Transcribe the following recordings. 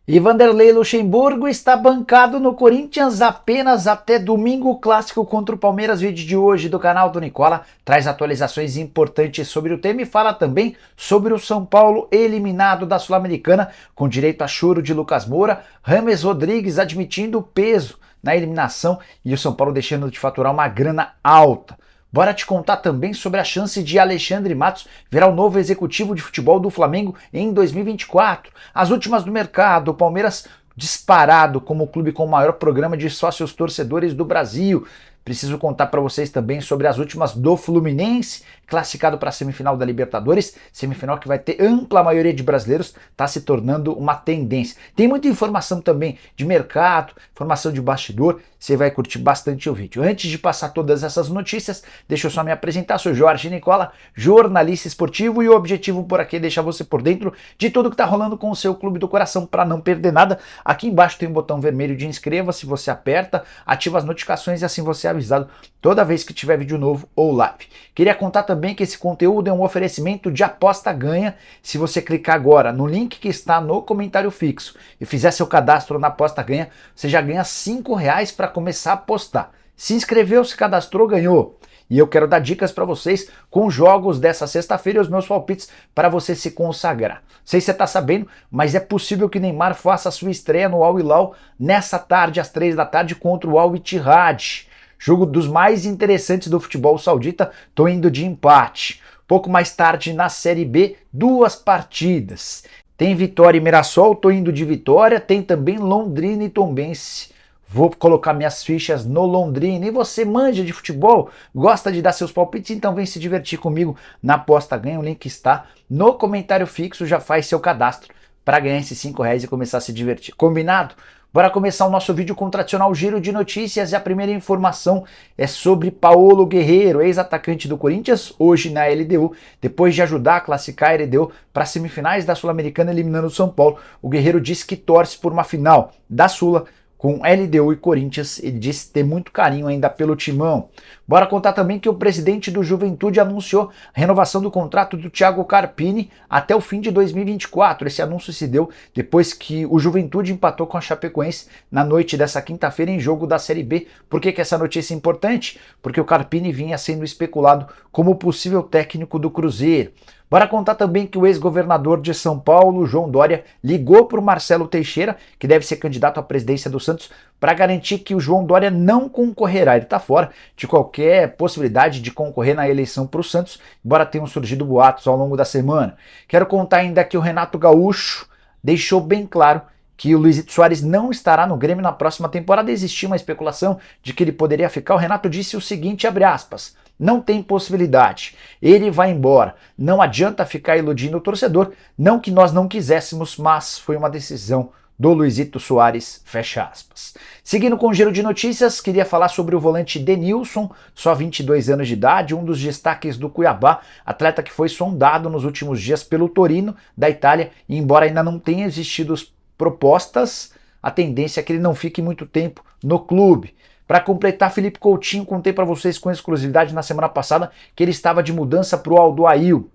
E Vanderlei Luxemburgo está bancado no Corinthians apenas até domingo. O clássico contra o Palmeiras. Vídeo de hoje do canal do Nicola traz atualizações importantes sobre o tema e fala também sobre o São Paulo eliminado da Sul-Americana com direito a choro de Lucas Moura, James Rodrigues admitindo o peso na eliminação e o São Paulo deixando de faturar uma grana alta. Bora te contar também sobre a chance de Alexandre Matos virar o novo executivo de futebol do Flamengo em 2024. As últimas do mercado, o Palmeiras disparado como o clube com o maior programa de sócios torcedores do Brasil. Preciso contar para vocês também sobre as últimas do Fluminense, classificado para a semifinal da Libertadores, semifinal que vai ter ampla maioria de brasileiros, está se tornando uma tendência. Tem muita informação também de mercado, informação de bastidor, você vai curtir bastante o vídeo. Antes de passar todas essas notícias, deixa eu só me apresentar, sou Jorge Nicola, jornalista esportivo, e o objetivo por aqui é deixar você por dentro de tudo que está rolando com o seu clube do coração para não perder nada. Aqui embaixo tem um botão vermelho de inscreva-se, você aperta, ativa as notificações e assim você é avisado toda vez que tiver vídeo novo ou live. Queria contar também que esse conteúdo é um oferecimento de aposta ganha. Se você clicar agora no link que está no comentário fixo e fizer seu cadastro na aposta ganha, você já ganha R$ 5 para começar a apostar. Se inscreveu, se cadastrou, ganhou. E eu quero dar dicas para vocês com jogos dessa sexta-feira e os meus palpites para você se consagrar. Não sei se você está sabendo, mas é possível que Neymar faça a sua estreia no Al Hilal nessa tarde, às 3 da tarde, contra o Al Ittihad. Jogo dos mais interessantes do futebol saudita, tô indo de empate. Pouco mais tarde na Série B, duas partidas. Tem Vitória e Mirassol, tô indo de Vitória. Tem também Londrina e Tombense. Vou colocar minhas fichas no Londrina. E você manja de futebol? Gosta de dar seus palpites? Então vem se divertir comigo na aposta ganha. O link está no comentário fixo. Já faz seu cadastro para ganhar esses R$ 5 e começar a se divertir. Combinado? Bora começar o nosso vídeo com o tradicional giro de notícias e a primeira informação é sobre Paulo Guerreiro, ex-atacante do Corinthians, hoje na LDU, depois de ajudar a classificar a LDU para as semifinais da Sul-Americana eliminando o São Paulo. O Guerreiro disse que torce por uma final da Sula com LDU e Corinthians. Ele disse ter muito carinho ainda pelo timão. Bora contar também que o presidente do Juventude anunciou a renovação do contrato do Thiago Carpini até o fim de 2024. Esse anúncio se deu depois que o Juventude empatou com a Chapecoense na noite dessa quinta-feira em jogo da Série B. Por que essa notícia é importante? Porque o Carpini vinha sendo especulado como possível técnico do Cruzeiro. Bora contar também que o ex-governador de São Paulo, João Dória, ligou para o Marcelo Teixeira, que deve ser candidato à presidência do Santos, para garantir que o João Dória não concorrerá. Ele está fora de qualquer possibilidade de concorrer na eleição para o Santos, embora tenham surgido boatos ao longo da semana. Quero contar ainda que o Renato Gaúcho deixou bem claro que o Luizito Soares não estará no Grêmio na próxima temporada. Existia uma especulação de que ele poderia ficar. O Renato disse o seguinte, abre aspas, não tem possibilidade, ele vai embora, não adianta ficar iludindo o torcedor, não que nós não quiséssemos, mas foi uma decisão do Luizito Soares, fecha aspas. Seguindo com o giro de notícias, queria falar sobre o volante Denilson, só 22 anos de idade, um dos destaques do Cuiabá, atleta que foi sondado nos últimos dias pelo Torino da Itália, e embora ainda não tenha existido propostas, a tendência é que ele não fique muito tempo no clube. Para completar, Felipe Coutinho, contei para vocês com exclusividade na semana passada que ele estava de mudança para o Aldoail.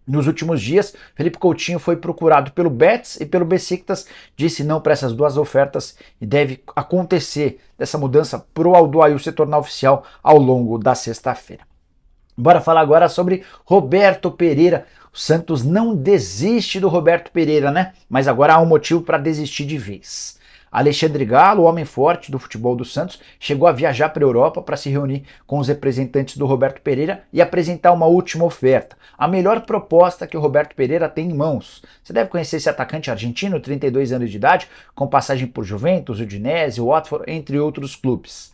Nos últimos dias, Felipe Coutinho foi procurado pelo Betis e pelo Besiktas, disse não para essas duas ofertas e deve acontecer dessa mudança para o Aldoail se tornar oficial ao longo da sexta-feira. Bora falar agora sobre Roberto Pereira. O Santos não desiste do Roberto Pereira, né? Mas agora há um motivo para desistir de vez. Alexandre Galo, o homem forte do futebol do Santos, chegou a viajar para a Europa para se reunir com os representantes do Roberto Pereira e apresentar uma última oferta. A melhor proposta que o Roberto Pereira tem em mãos. Você deve conhecer esse atacante argentino, 32 anos de idade, com passagem por Juventus, Udinese, Watford, entre outros clubes.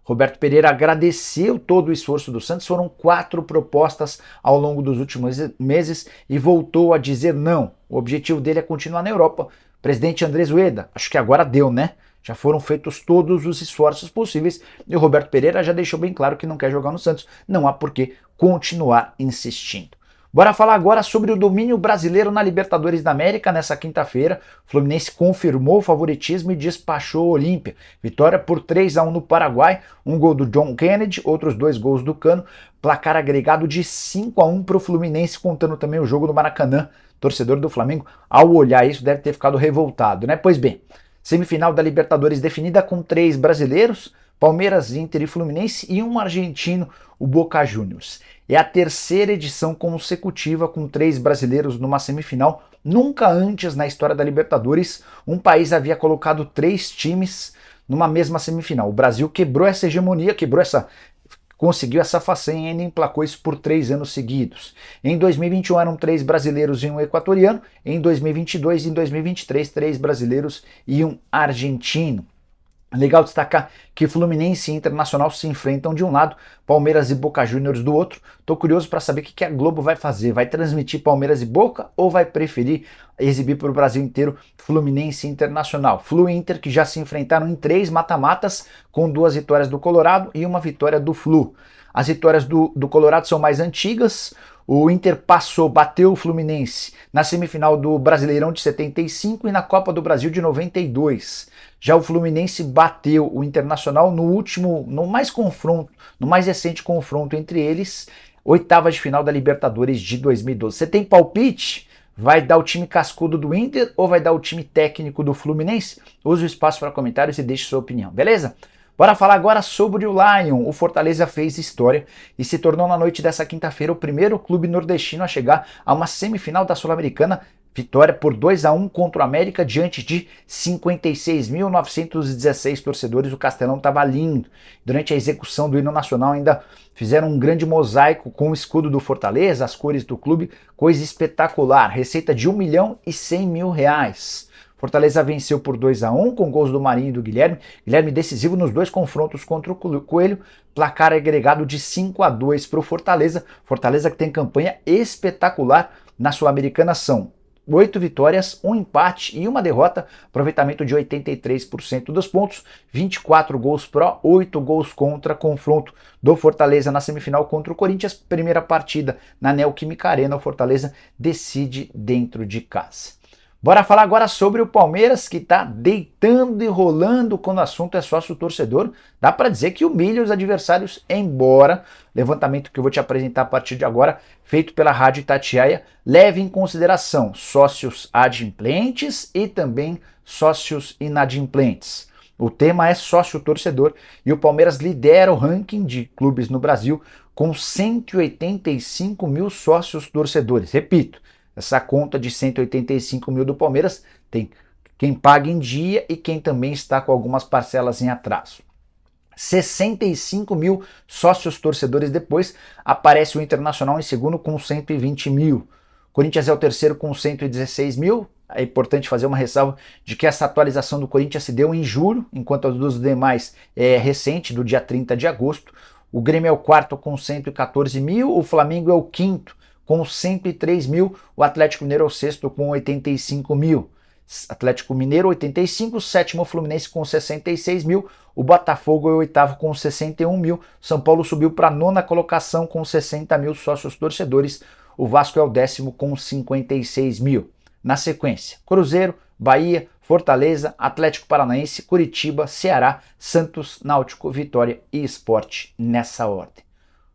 Roberto Pereira agradeceu todo o esforço do Santos, foram 4 propostas ao longo dos últimos meses e voltou a dizer não. O objetivo dele é continuar na Europa. Presidente Andrés Ueda, acho que agora deu, né? Já foram feitos todos os esforços possíveis e o Roberto Pereira já deixou bem claro que não quer jogar no Santos. Não há por que continuar insistindo. Bora falar agora sobre o domínio brasileiro na Libertadores da América. Nessa quinta-feira, o Fluminense confirmou o favoritismo e despachou o Olímpia. Vitória por 3-1 no Paraguai, um gol do John Kennedy, outros 2 gols do Cano, placar agregado de 5-1 para o Fluminense, contando também o jogo do Maracanã torcedor do Flamengo, ao olhar isso, deve ter ficado revoltado, né? Pois bem, semifinal da Libertadores definida com 3 brasileiros, Palmeiras, Inter e Fluminense, e um argentino, o Boca Juniors. É a terceira edição consecutiva com 3 brasileiros numa semifinal. Nunca antes na história da Libertadores um país havia colocado 3 times numa mesma semifinal. O Brasil quebrou essa hegemonia, conseguiu essa façanha e ainda emplacou isso por 3 anos seguidos. Em 2021 eram 3 brasileiros e um equatoriano, em 2022 e em 2023 3 brasileiros e um argentino. Legal destacar que Fluminense e Internacional se enfrentam de um lado, Palmeiras e Boca Juniors do outro. Tô curioso para saber o que a Globo vai fazer. Vai transmitir Palmeiras e Boca ou vai preferir exibir para o Brasil inteiro Fluminense e Internacional? Flu e Inter que já se enfrentaram em 3 mata-matas com 2 vitórias do Colorado e uma vitória do Flu. As vitórias do Colorado são mais antigas. O Inter bateu o Fluminense na semifinal do Brasileirão de 75 e na Copa do Brasil de 92. Já o Fluminense bateu o Internacional no mais recente confronto entre eles, oitava de final da Libertadores de 2012. Você tem palpite? Vai dar o time cascudo do Inter ou vai dar o time técnico do Fluminense? Use o espaço para comentários e deixe sua opinião, beleza? Bora falar agora sobre o Lion. O Fortaleza fez história e se tornou na noite dessa quinta-feira o primeiro clube nordestino a chegar a uma semifinal da Sul-Americana. Vitória por 2-1 contra o América diante de 56.916 torcedores. O Castelão estava lindo. Durante a execução do hino nacional ainda fizeram um grande mosaico com o escudo do Fortaleza, as cores do clube, coisa espetacular. Receita de R$1.100.000. Fortaleza venceu por 2-1 com gols do Marinho e do Guilherme. Guilherme decisivo nos 2 confrontos contra o Coelho. Placar agregado de 5-2 para o Fortaleza. Fortaleza que tem campanha espetacular na Sul-Americana. São 8 vitórias, 1 empate e 1 derrota. Aproveitamento de 83% dos pontos. 24 gols pró, 8 gols contra. Confronto do Fortaleza na semifinal contra o Corinthians. Primeira partida na Neoquímica Arena. O Fortaleza decide dentro de casa. Bora falar agora sobre o Palmeiras, que está deitando e rolando quando o assunto é sócio torcedor. Dá para dizer que humilha os adversários, embora levantamento que eu vou te apresentar a partir de agora, feito pela Rádio Itatiaia, leve em consideração sócios adimplentes e também sócios inadimplentes. O tema é sócio torcedor e o Palmeiras lidera o ranking de clubes no Brasil com 185 mil sócios torcedores. Repito, essa conta de 185 mil do Palmeiras tem quem paga em dia e quem também está com algumas parcelas em atraso. 65 mil sócios torcedores depois, aparece o Internacional em segundo com 120 mil. Corinthians é o terceiro com 116 mil. É importante fazer uma ressalva de que essa atualização do Corinthians se deu em julho, enquanto a dos demais é recente, do dia 30 de agosto. O Grêmio é o quarto com 114 mil, o Flamengo é o quinto com 103 mil, o Atlético Mineiro é o sexto com 85 mil. Atlético Mineiro 85, sétimo Fluminense com 66 mil, o Botafogo é o oitavo com 61 mil, São Paulo subiu para a 9ª colocação com 60 mil sócios torcedores, o Vasco é o 10º com 56 mil. Na sequência, Cruzeiro, Bahia, Fortaleza, Atlético Paranaense, Curitiba, Ceará, Santos, Náutico, Vitória e Sport nessa ordem.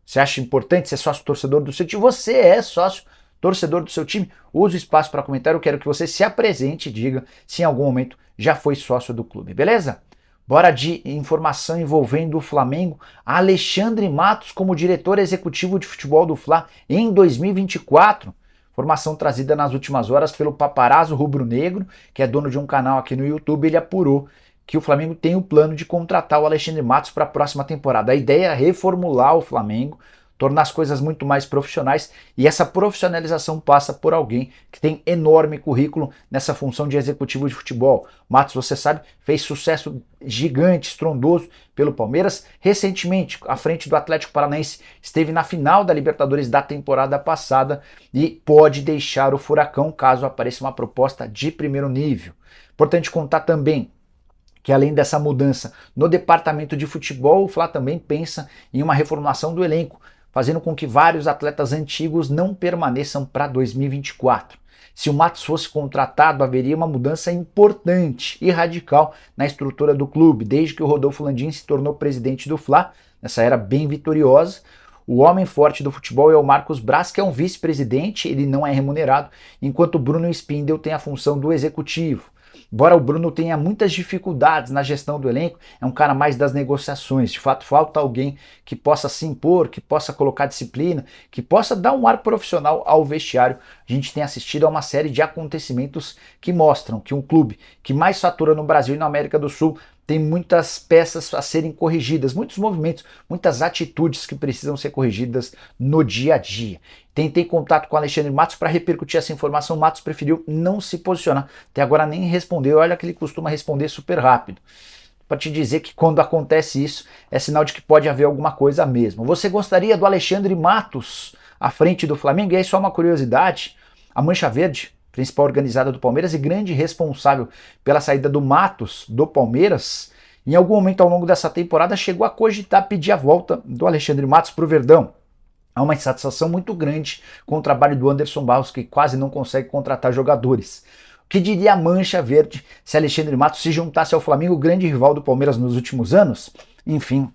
Você acha importante ser sócio torcedor do seu time? Você é sócio torcedor do seu time? Use o espaço para comentário. Eu quero que você se apresente e diga se em algum momento já foi sócio do clube, beleza? Bora de informação envolvendo o Flamengo. Alexandre Matos como diretor executivo de futebol do Fla em 2024. Informação trazida nas últimas horas pelo Paparazzo Rubro-Negro, que é dono de um canal aqui no YouTube. Ele apurou que o Flamengo tem o plano de contratar o Alexandre Matos para a próxima temporada. A ideia é reformular o Flamengo, tornar as coisas muito mais profissionais, e essa profissionalização passa por alguém que tem enorme currículo nessa função de executivo de futebol. Matos, você sabe, fez sucesso gigante, estrondoso pelo Palmeiras. Recentemente, à frente do Atlético Paranaense, esteve na final da Libertadores da temporada passada e pode deixar o furacão caso apareça uma proposta de primeiro nível. Importante contar também que além dessa mudança no departamento de futebol, o Fla também pensa em uma reformulação do elenco, fazendo com que vários atletas antigos não permaneçam para 2024. Se o Matos fosse contratado, haveria uma mudança importante e radical na estrutura do clube. Desde que o Rodolfo Landim se tornou presidente do Fla, nessa era bem vitoriosa, O homem forte do futebol é o Marcos Braz, que é um vice-presidente, ele não é remunerado, enquanto o Bruno Spindel tem a função do executivo. Embora o Bruno tenha muitas dificuldades na gestão do elenco, é um cara mais das negociações. De fato, falta alguém que possa se impor, que possa colocar disciplina, que possa dar um ar profissional ao vestiário. A gente tem assistido a uma série de acontecimentos que mostram que um clube que mais fatura no Brasil e na América do Sul tem muitas peças a serem corrigidas, muitos movimentos, muitas atitudes que precisam ser corrigidas no dia a dia. Tentei contato com o Alexandre Matos para repercutir essa informação, o Matos preferiu não se posicionar, até agora nem respondeu, olha que ele costuma responder super rápido. Para te dizer que quando acontece isso, é sinal de que pode haver alguma coisa mesmo. Você gostaria do Alexandre Matos à frente do Flamengo? E aí só uma curiosidade, a Mancha Verde, principal organizada do Palmeiras e grande responsável pela saída do Matos do Palmeiras, em algum momento ao longo dessa temporada chegou a cogitar pedir a volta do Alexandre Matos para o Verdão. Há uma insatisfação muito grande com o trabalho do Anderson Barros, que quase não consegue contratar jogadores. O que diria a Mancha Verde se Alexandre Matos se juntasse ao Flamengo, o grande rival do Palmeiras nos últimos anos? Enfim,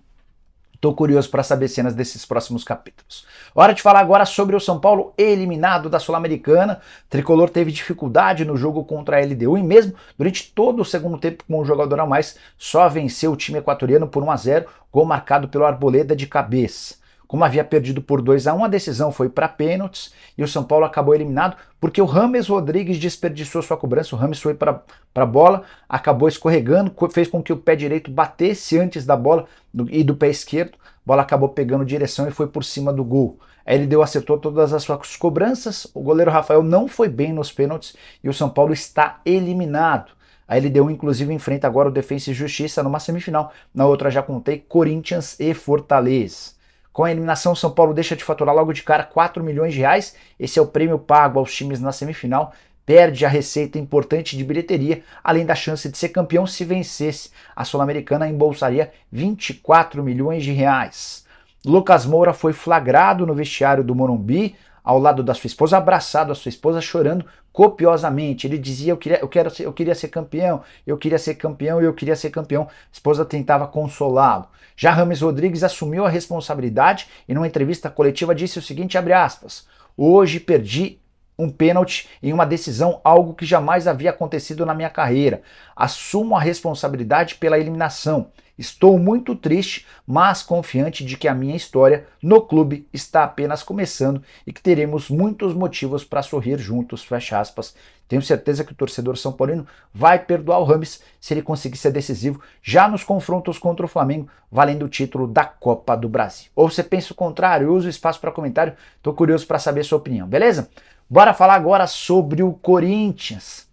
estou curioso para saber cenas desses próximos capítulos. Hora de falar agora sobre o São Paulo eliminado da Sul-Americana. O tricolor teve dificuldade no jogo contra a LDU e mesmo durante todo o segundo tempo com um jogador a mais, só venceu o time equatoriano por 1-0, gol marcado pelo Arboleda de cabeça. Como havia perdido por 2-1, a decisão foi para pênaltis e o São Paulo acabou eliminado porque o James Rodrigues desperdiçou sua cobrança. O James foi para a bola, acabou escorregando, fez com que o pé direito batesse antes da bola e do pé esquerdo. A bola acabou pegando direção e foi por cima do gol. A LDU acertou todas as suas cobranças, o goleiro Rafael não foi bem nos pênaltis e o São Paulo está eliminado. A LDU inclusive enfrenta agora o Defensa e Justiça numa semifinal. Na outra já contei Corinthians e Fortaleza. Com a eliminação, o São Paulo deixa de faturar logo de cara 4 milhões de reais. Esse é o prêmio pago aos times na semifinal. Perde a receita importante de bilheteria, além da chance de ser campeão se vencesse. A Sul-Americana embolsaria 24 milhões de reais. Lucas Moura foi flagrado no vestiário do Morumbi, ao lado da sua esposa, abraçado a sua esposa, chorando copiosamente. Ele dizia, eu queria ser campeão, eu queria ser campeão, eu queria ser campeão. A esposa tentava consolá-lo. Já James Rodrigues assumiu a responsabilidade e numa entrevista coletiva disse o seguinte, abre aspas, hoje perdi um pênalti em uma decisão, algo que jamais havia acontecido na minha carreira. Assumo a responsabilidade pela eliminação. Estou muito triste, mas confiante de que a minha história no clube está apenas começando e que teremos muitos motivos para sorrir juntos, fecha aspas. Tenho certeza que o torcedor são paulino vai perdoar o James se ele conseguir ser decisivo já nos confrontos contra o Flamengo, valendo o título da Copa do Brasil. Ou você pensa o contrário, usa o espaço para comentário, estou curioso para saber a sua opinião, beleza? Bora falar agora sobre o Corinthians.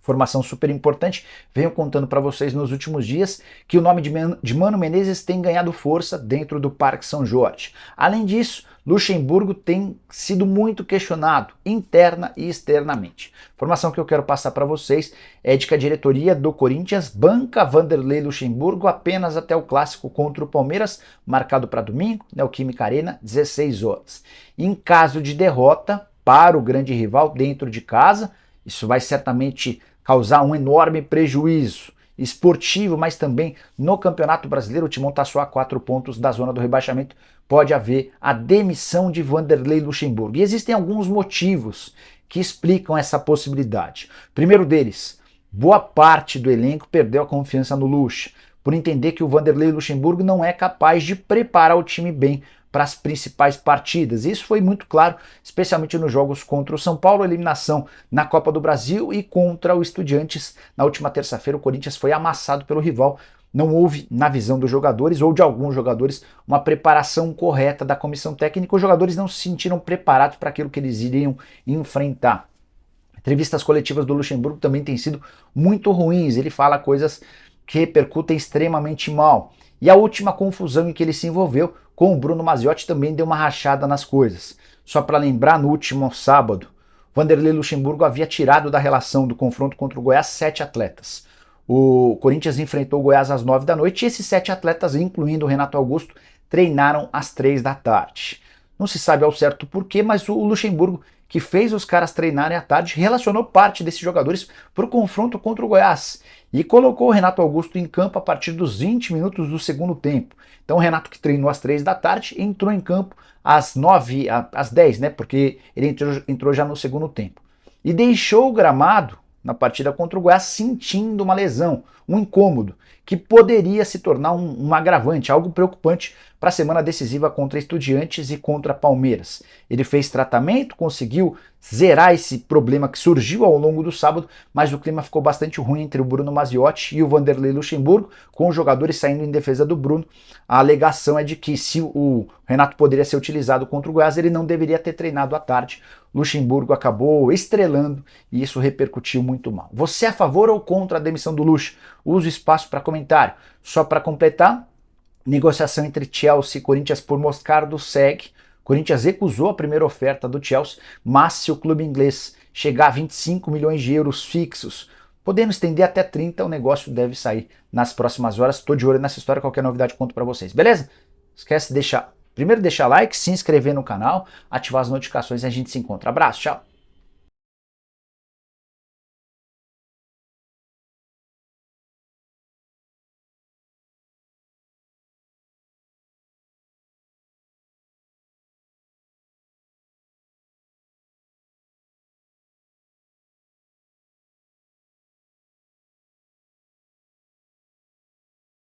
Informação super importante, venho contando para vocês nos últimos dias que o nome de Mano Menezes tem ganhado força dentro do Parque São Jorge. Além disso, Luxemburgo tem sido muito questionado, interna e externamente. Informação que eu quero passar para vocês é de que a diretoria do Corinthians banca Vanderlei Luxemburgo apenas até o clássico contra o Palmeiras, marcado para domingo, Neoquímica Arena, 16 horas. Em caso de derrota para o grande rival dentro de casa, isso vai certamente causar um enorme prejuízo esportivo, mas também no Campeonato Brasileiro. O Timão está só a 4 pontos da zona do rebaixamento. Pode haver a demissão de Vanderlei Luxemburgo. E existem alguns motivos que explicam essa possibilidade. Primeiro deles, boa parte do elenco perdeu a confiança no Luxa, por entender que o Vanderlei Luxemburgo não é capaz de preparar o time bem para as principais partidas. Isso foi muito claro, especialmente nos jogos contra o São Paulo, eliminação na Copa do Brasil e contra o Estudiantes. Na última terça-feira, o Corinthians foi amassado pelo rival. Não houve, na visão dos jogadores ou de alguns jogadores, uma preparação correta da comissão técnica. Os jogadores não se sentiram preparados para aquilo que eles iriam enfrentar. Entrevistas coletivas do Luxemburgo também têm sido muito ruins. Ele fala coisas que repercutem extremamente mal. E a última confusão em que ele se envolveu com o Bruno Maziotti também deu uma rachada nas coisas. Só para lembrar, no último sábado, Vanderlei Luxemburgo havia tirado da relação do confronto contra o Goiás 7 atletas. O Corinthians enfrentou o Goiás às 9 da noite e esses 7 atletas, incluindo o Renato Augusto, treinaram às 3 da tarde. Não se sabe ao certo porquê, mas o Luxemburgo que fez os caras treinarem à tarde, relacionou parte desses jogadores para o confronto contra o Goiás e colocou o Renato Augusto em campo a partir dos 20 minutos do segundo tempo. Então o Renato, que treinou às 3 da tarde, entrou em campo às 9, às 10, né? Porque ele entrou já no segundo tempo. E deixou o gramado na partida contra o Goiás sentindo uma lesão, um incômodo, que poderia se tornar um agravante, algo preocupante para a semana decisiva contra Estudiantes e contra Palmeiras. Ele fez tratamento, conseguiu zerar esse problema que surgiu ao longo do sábado, mas o clima ficou bastante ruim entre o Bruno Mazziotti e o Vanderlei Luxemburgo, com os jogadores saindo em defesa do Bruno. A alegação é de que se o Renato poderia ser utilizado contra o Goiás, ele não deveria ter treinado à tarde. Luxemburgo acabou estrelando e isso repercutiu muito mal. Você é a favor ou contra a demissão do Luxo? Use o espaço para comentário. Só para completar, negociação entre Chelsea e Corinthians por Moscardo segue. Corinthians recusou a primeira oferta do Chelsea, mas se o clube inglês chegar a 25 milhões de euros fixos, podendo estender até 30, o negócio deve sair nas próximas horas. Estou de olho nessa história, qualquer novidade conto para vocês, beleza? Esquece de deixar like, se inscrever no canal, ativar as notificações e a gente se encontra. Abraço, tchau!